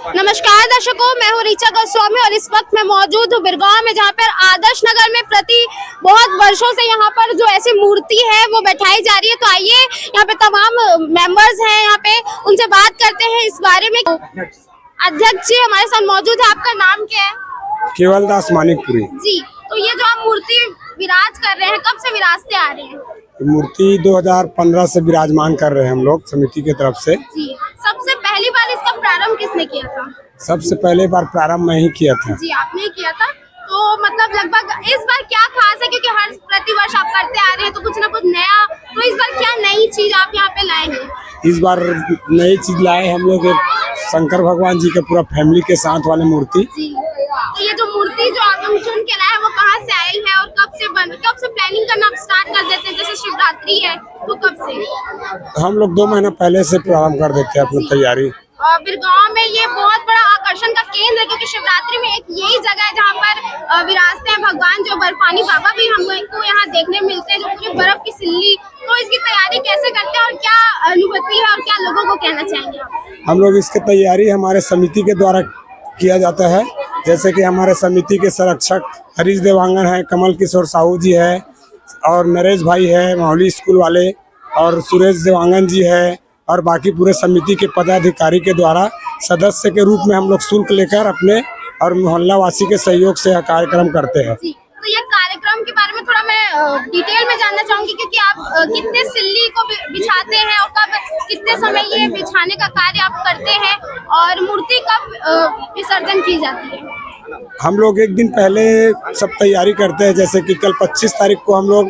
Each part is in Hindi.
नमस्कार दर्शकों, मैं हूँ ऋचा गोस्वामी और इस वक्त मैं मौजूद हूँ बिरगांव में, जहाँ पर आदर्श नगर में प्रति बहुत वर्षों से यहाँ पर जो ऐसी मूर्ति है वो बैठाई जा रही है। तो आइए यहाँ पे तमाम मेंबर्स हैं, यहाँ पे उनसे बात करते हैं इस बारे में। अध्यक्ष जी हमारे साथ मौजूद है, आपका नाम क्या है? केवलदास मानिकपुरी जी, तो ये जो आप मूर्ति विराज कर रहे हैं, कब से विराजते आ रहे हैं? मूर्ति 2015 से विराजमान कर रहे हैं हम लोग समिति की तरफ से। जी, सबसे पहली बार इसका प्रारंभ किसने किया था? सबसे पहले बार प्रारंभ मैं ही किया था। जी, आपने किया था। तो मतलब लगभग इस बार क्या खास है, क्योंकि हर प्रतिवर्ष आप करते आ रहे हैं तो कुछ ना कुछ नया, तो इस बार क्या नई चीज आप यहाँ पे लाए हैं? इस बार नई चीज लाए हम लोग, एक शंकर भगवान जी के पूरा फैमिली के साथ वाली मूर्ति। जी, तो ये जो मूर्ति जो आप चुन के लाए हैं वो कहाँ से आई है और कब से प्लानिंग करना आप स्टार्ट कर देते हैं? जैसे शिवरात्रि है तो कब से? हम लोग 2 महीना पहले से प्रारंभ कर देते हैं अपनी तैयारी। बिरगांव में ये बहुत बड़ा आकर्षण का केंद्र है, क्योंकि शिवरात्रि में एक यही जगह है जहाँ पर विराजते हैं भगवान जो बर्फानी बाबा भी हमको यहाँ देखने मिलते हैं, जो पूरी बर्फ की सिल्ली। तो इसकी तैयारी कैसे करते हैं और क्या अनुभूति है और क्या लोगों को कहना चाहेंगे आप? हम लोग इसकी तैयारी हमारे समिति के द्वारा किया जाता है। जैसे कि हमारे समिति के संरक्षक हरीश देवांगन है, कमल किशोर साहू जी है और नरेश भाई है माहौली स्कूल वाले, और सुरेश देवांगन जी है, और बाकी पूरे समिति के पदाधिकारी के द्वारा सदस्य के रूप में हम लोग शुल्क लेकर अपने और मोहल्ला वासी के सहयोग से यह कार्यक्रम करते हैं। तो ये कार्यक्रम के बारे में थोड़ा मैं डिटेल में जानना चाहूंगी, क्योंकि आप कितने सिल्ली को बिछाते हैं और कब कितने समय ये बिछाने का कार्य आप करते हैं और मूर्ति कब विसर्जन की जाती है? हम लोग एक दिन पहले सब तैयारी करते हैं। जैसे कि कल 25 तारीख को हम लोग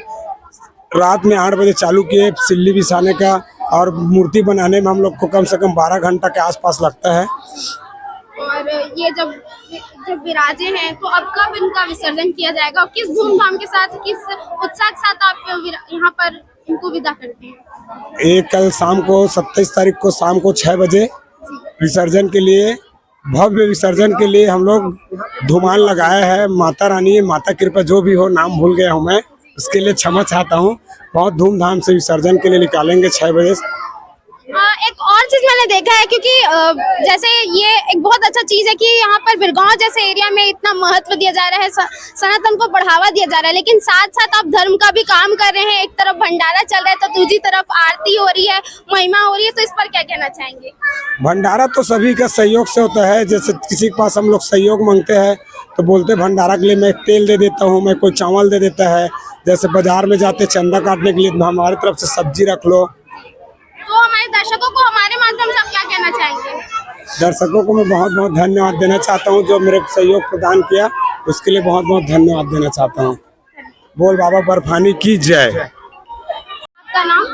रात में 8 बजे चालू किए सिल्ली बिछाने का, और मूर्ति बनाने में हम लोग को कम से कम 12 घंटा के आसपास लगता है। और ये जब विराजे हैं तो अब कब इनका विसर्जन किया जाएगा और किस धूमधाम के साथ, किस उत्साह के साथ आप यहाँ पर इनको विदा करते हैं? एक कल शाम को 27 तारीख को शाम को 6 बजे विसर्जन के लिए, भव्य विसर्जन के लिए हम लोग धुमान लगाया है। माता रानी, माता कृपा, जो भी हो, नाम भूल गया हूँ मैं, उसके लिए क्षमा चाहता हूँ। बहुत धूमधाम से विसर्जन के लिए निकालेंगे 6 बजे। एक और चीज मैंने देखा है, क्योंकि जैसे ये एक बहुत अच्छा चीज है कि यहाँ पर बिरगांव जैसे एरिया में इतना महत्व दिया जा रहा है, सनातन को बढ़ावा दिया जा रहा है, लेकिन साथ साथ आप धर्म का भी काम कर रहे हैं। एक तरफ भंडारा चल रहा है तो दूसरी तरफ आरती हो रही है, महिमा हो रही है, तो इस पर क्या कहना चाहेंगे? भंडारा तो सभी का सहयोग से होता है। जैसे किसी के पास हम लोग सहयोग मांगते हैं तो बोलते भंडारा के लिए मैं तेल दे देता हूँ, मैं कोई चावल दे देता है। जैसे बाजार में जाते चंदा काटने के लिए हमारी तरफ से सब्जी रख लो। तो हमारे दर्शकों को हमारे माध्यम से आप क्या कहना चाहेंगे? दर्शकों को मैं बहुत बहुत धन्यवाद देना चाहता हूँ, जो मेरे सहयोग प्रदान किया उसके लिए बहुत बहुत धन्यवाद देना चाहता हूँ। बोल बाबा बर्फानी की जय। आपका नाम?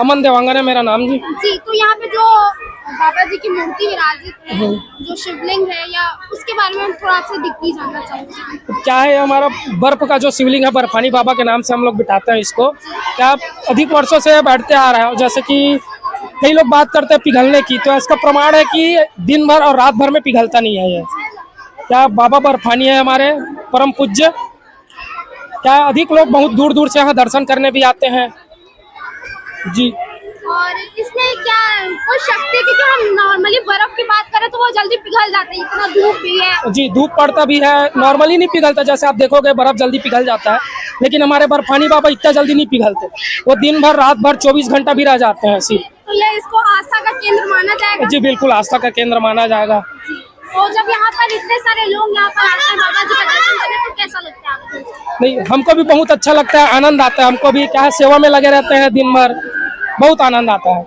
अमन देवांगन है मेरा नाम जी। जी, तो यहाँ पे जो बाबा जी की मूर्ति विराजित है, जो शिवलिंग है, या उसके बारे में थोड़ा आपसे दिक्कत जानना चाहूँगी। क्या है, हमारा बर्फ का जो शिवलिंग है, बर्फानी बाबा के नाम से हम लोग बिठाते हैं इसको। क्या अधिक वर्षों से बैठते आ रहा है। जैसे कि कई लोग बात करते हैं पिघलने की, तो इसका प्रमाण है कि दिन भर और रात भर में पिघलता नहीं है ये। क्या बाबा बर्फानी है हमारे परम पूज्य। क्या अधिक लोग बहुत दूर दूर से यहाँ दर्शन करने भी आते हैं जी। और इसमें क्या कोई शक्ति, क्योंकि हम नॉर्मली बर्फ की बात करें तो वो जल्दी पिघल जाता है, इतना धूप भी है जी, धूप पड़ता भी है, नॉर्मली नहीं पिघलता। जैसे आप देखोगे बर्फ जल्दी पिघल जाता है, लेकिन हमारे बर्फानी बाबा इतना जल्दी नहीं पिघलते। वो दिन भर रात भर 24 घंटा भी रह जाते हैं ऐसी। तो ये इसको आस्था का केंद्र माना जाएगा? जी बिल्कुल, आस्था का केंद्र माना जाएगा। तो जब यहाँ पर इतने सारे लोग यहाँ पर आते हैं बाबा जी का दर्शन करने, तो कैसा लगता है आपको? नहीं, हमको भी बहुत अच्छा लगता है, आनंद आता है। हमको भी क्या है, सेवा में लगे रहते हैं दिन भर, बहुत आनंद आता है।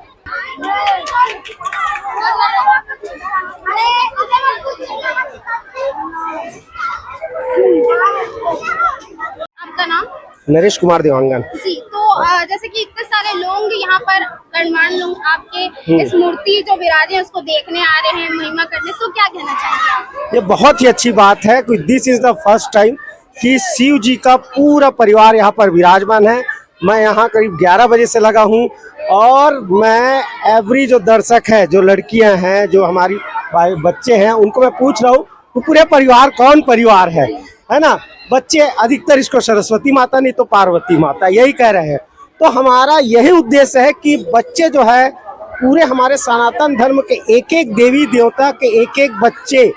आपका नाम? नरेश कुमार देवांगन जी, तो जैसे कि इतने सारे लोग यहाँ पर गणमान्य लोग आपके इस मूर्ति जो विराजे हैं उसको देखने आ रहे हैं, महिमा करने, तो क्या कहना चाहेंगे आप? ये बहुत ही अच्छी बात है कि this is the first time कि शिव जी का पूरा परिवार यहाँ पर विराजमान है। मैं यहाँ करीब 11 बजे से लगा हूँ, और मैं एवरी जो दर्शक है, जो लड़कियाँ हैं, जो हमारी बच्चे हैं, उनको मैं पूछ रहा हूँ तो पूरे परिवार कौन परिवार है ना। बच्चे अधिकतर इसको सरस्वती माता नहीं तो पार्वती माता यही कह रहे हैं। तो हमारा यही उद्देश्य है कि बच्चे जो है पूरे हमारे सनातन धर्म के एक एक देवी देवता के एक एक बच्चे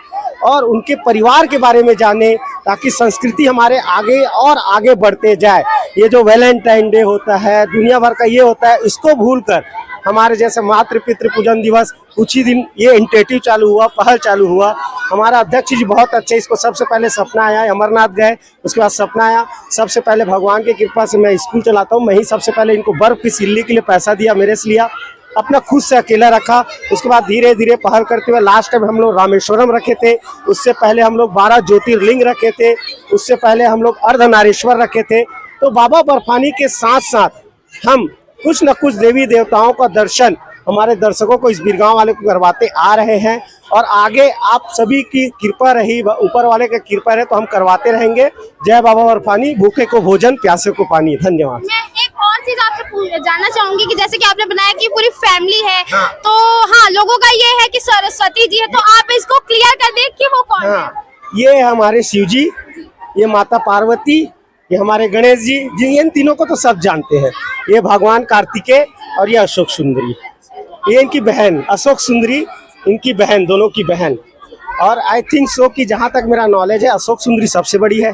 और उनके परिवार के बारे में जाने, ताकि संस्कृति हमारे आगे और आगे बढ़ते जाए। ये जो वैलेंटाइन डे होता है, दुनिया भर का ये होता है, इसको भूलकर हमारे जैसे मातृ पितृ पूजन दिवस, कुछ ही दिन ये इनिशिएटिव चालू हुआ, पहल चालू हुआ। हमारा अध्यक्ष जी बहुत अच्छे, इसको सबसे पहले सपना आया, अमरनाथ गए, उसके बाद सपना आया। सबसे पहले भगवान की कृपा से मैं स्कूल चलाता हूँ, मैं ही सबसे पहले इनको बर्फ की सिल्ली के लिए पैसा दिया, मेरे से लिया, अपना खुद से अकेला रखा। उसके बाद धीरे धीरे पहल करते हुए लास्ट टाइम हम लोग रामेश्वरम रखे थे, उससे पहले हम लोग 12 ज्योतिर्लिंग रखे थे, उससे पहले हम लोग अर्धनारीश्वर रखे थे। तो बाबा बर्फानी के साथ साथ हम कुछ न कुछ देवी देवताओं का दर्शन हमारे दर्शकों को, इस बीरगांव वाले को करवाते आ रहे हैं। और आगे आप सभी की कृपा रही, ऊपर वाले की कृपा रहे तो हम करवाते रहेंगे। जय बाबा बर्फानी, भूखे को भोजन, प्यासे को पानी। धन्यवाद। मैं एक और चीज आपसे जानना चाहूंगी कि जैसे कि आपने बनाया कि पूरी फैमिली है, तो हाँ, लोगों का ये है कि सरस्वती जी है, तो आप इसको क्लियर कर दें कि वो कौन है? ये हमारे शिव जी, ये माता पार्वती, ये हमारे गणेश जी, इन तीनों को तो सब जानते हैं। ये भगवान कार्तिकेय और ये अशोक सुंदरी, ये इनकी बहन अशोक सुंदरी, इनकी बहन, दोनों की बहन। और आई थिंक सो कि जहाँ तक मेरा नॉलेज है, अशोक सुंदरी सबसे बड़ी है,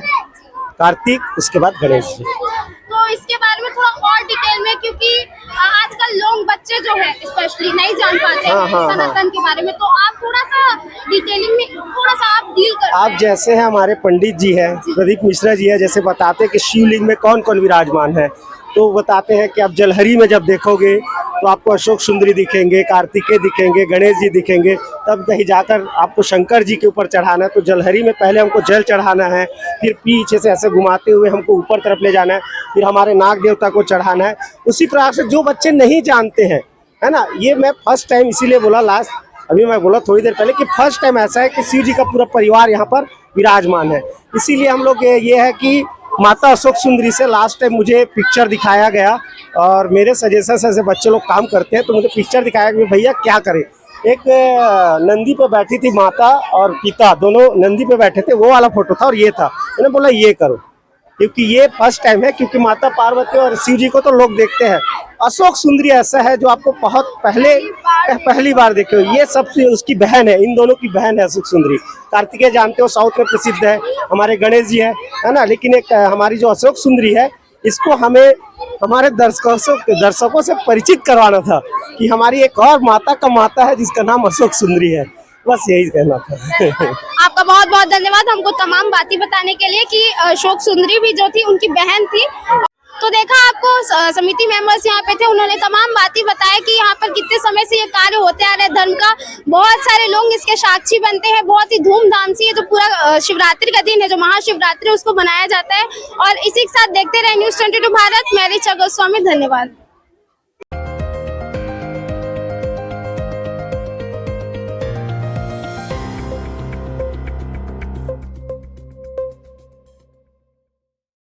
कार्तिक, उसके बाद गणेश जी। तो इसके बारे में थोड़ा और डिटेल में, क्योंकि आजकल लोग, बच्चे जो है स्पेशली नहीं जान पाते हैं सनातन के बारे में, तो आप थोड़ा सा डिटेलिंग में थोड़ा सा आप डील कर। आप जैसे हैं, हमारे पंडित जी हैं, प्रदीप मिश्रा जी है, जैसे बताते हैं कि शिवलिंग में कौन कौन विराजमान है, तो बताते हैं कि आप जलहरी में जब देखोगे तो आपको अशोक सुंदरी दिखेंगे, कार्तिकेय दिखेंगे, गणेश जी दिखेंगे। तब कहीं जाकर आपको शंकर जी के ऊपर चढ़ाना है, तो जलहरी में पहले हमको जल चढ़ाना है, फिर पीछे से ऐसे घुमाते हुए हमको ऊपर तरफ ले जाना है, फिर हमारे नाग देवता को चढ़ाना है। उसी प्रकार से जो बच्चे नहीं जानते हैं, है ना, ये मैं फर्स्ट टाइम इसीलिए बोला, लास्ट अभी मैं बोला थोड़ी देर पहले कि फर्स्ट टाइम ऐसा है कि शिव जी का पूरा परिवार यहाँ पर विराजमान है। इसीलिए हम लोग ये है कि माता अशोक सुंदरी से लास्ट टाइम मुझे पिक्चर दिखाया गया, और मेरे सजेशन से बच्चे लोग काम करते हैं, तो मुझे पिक्चर दिखाया कि भैया क्या करें। एक नंदी पे बैठी थी माता और पिता, दोनों नंदी पे बैठे थे, वो वाला फोटो था, और ये था। मैंने बोला ये करो, क्योंकि ये फर्स्ट टाइम है, क्योंकि माता पार्वती और शिव जी को तो लोग देखते हैं। अशोक सुंदरी ऐसा है जो आपको बहुत पहली बार देखे हो। ये सबसे उसकी बहन है, इन दोनों की बहन है अशोक सुंदरी। कार्तिकेय जानते हो, साउथ में प्रसिद्ध है, हमारे गणेश जी है ना, लेकिन एक हमारी जो अशोक सुंदरी है, इसको हमें हमारे दर्शकों से परिचित करवाना था कि हमारी एक और माता का माता है जिसका नाम अशोक सुंदरी है। बस यही कहना था। आपका बहुत बहुत धन्यवाद हमको तमाम बातें बताने के लिए कि अशोक सुंदरी भी जो थी उनकी बहन थी। तो देखा आपको समिति मेंबर्स यहाँ पे थे, उन्होंने तमाम बातें बताया कि यहाँ पर कितने समय से ये कार्य होते आ रहे हैं धर्म का। बहुत सारे लोग इसके साक्षी बनते हैं, बहुत ही धूमधाम से ये जो पूरा शिवरात्रि का दिन है, जो महाशिवरात्रि, उसको मनाया जाता है। और इसी के साथ देखते रहे न्यूज़ 22 भारत। मैं ऋचा गोस्वामी, धन्यवाद।